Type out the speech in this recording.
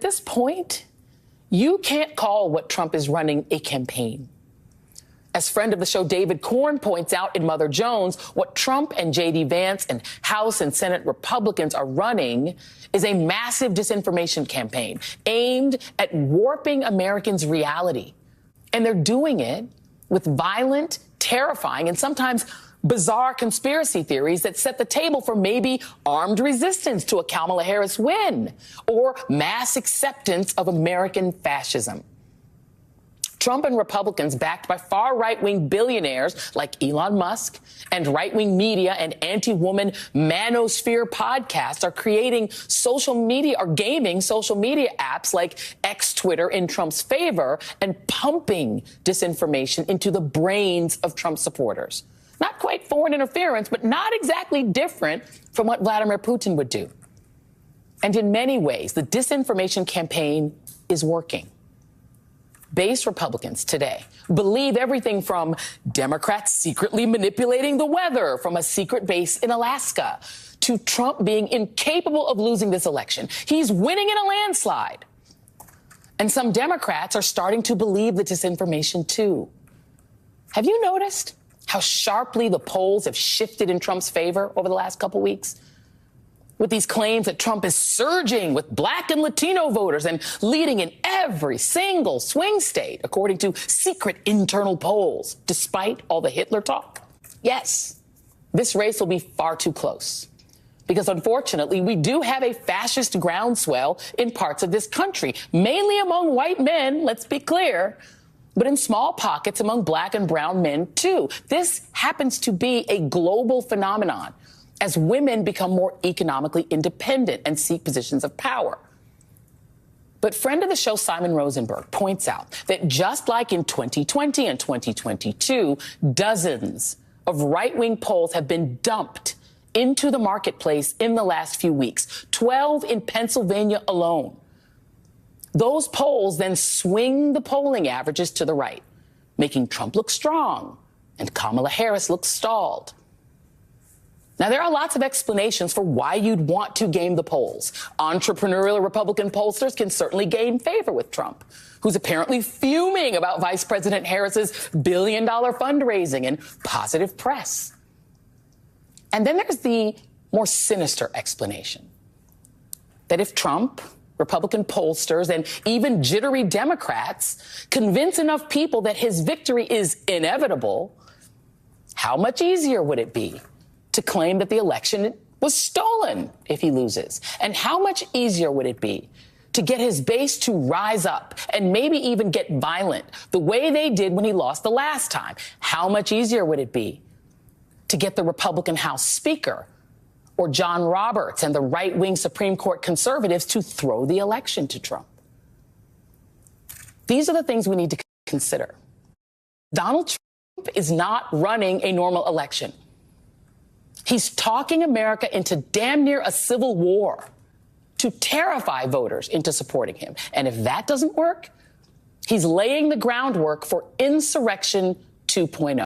At this point, you can't call what Trump is running a campaign. As friend of the show David Corn points out in Mother Jones, what Trump and J.D. Vance and House and Senate Republicans are running is a massive disinformation campaign aimed at warping Americans' reality. And they're doing it with violent, terrifying, and sometimes bizarre conspiracy theories that set the table for maybe armed resistance to a Kamala Harris win or mass acceptance of American fascism. Trump and Republicans, backed by far right-wing billionaires like Elon Musk and right-wing media and anti-woman manosphere podcasts, are creating social media or gaming social media apps like X Twitter in Trump's favor and pumping disinformation into the brains of Trump supporters. Not quite foreign interference, but not exactly different from what Vladimir Putin would do. And in many ways, the disinformation campaign is working. Base Republicans today believe everything from Democrats secretly manipulating the weather from a secret base in Alaska to Trump being incapable of losing this election. He's winning in a landslide. And some Democrats are starting to believe the disinformation, too. Have you noticed how sharply the polls have shifted in Trump's favor over the last couple weeks? With these claims that Trump is surging with Black and Latino voters and leading in every single swing state, according to secret internal polls, despite all the Hitler talk. Yes, this race will be far too close. Because unfortunately, we do have a fascist groundswell in parts of this country, mainly among white men, let's be clear, but in small pockets among Black and brown men, too. This happens to be a global phenomenon as women become more economically independent and seek positions of power. But friend of the show Simon Rosenberg points out that just like in 2020 and 2022, dozens of right-wing polls have been dumped into the marketplace in the last few weeks, 12 in Pennsylvania alone. Those polls then swing the polling averages to the right, making Trump look strong and Kamala Harris look stalled. Now, there are lots of explanations for why you'd want to game the polls. Entrepreneurial Republican pollsters can certainly gain favor with Trump, who's apparently fuming about Vice President Harris's billion-dollar fundraising and positive press. And then there's the more sinister explanation that if Trump, Republican pollsters, and even jittery Democrats convince enough people that his victory is inevitable, how much easier would it be to claim that the election was stolen if he loses? And how much easier would it be to get his base to rise up and maybe even get violent the way they did when he lost the last time? How much easier would it be to get the Republican House Speaker or John Roberts and the right-wing Supreme Court conservatives to throw the election to Trump? These are the things we need to consider. Donald Trump is not running a normal election. He's talking America into damn near a civil war to terrify voters into supporting him. And if that doesn't work, he's laying the groundwork for insurrection 2.0.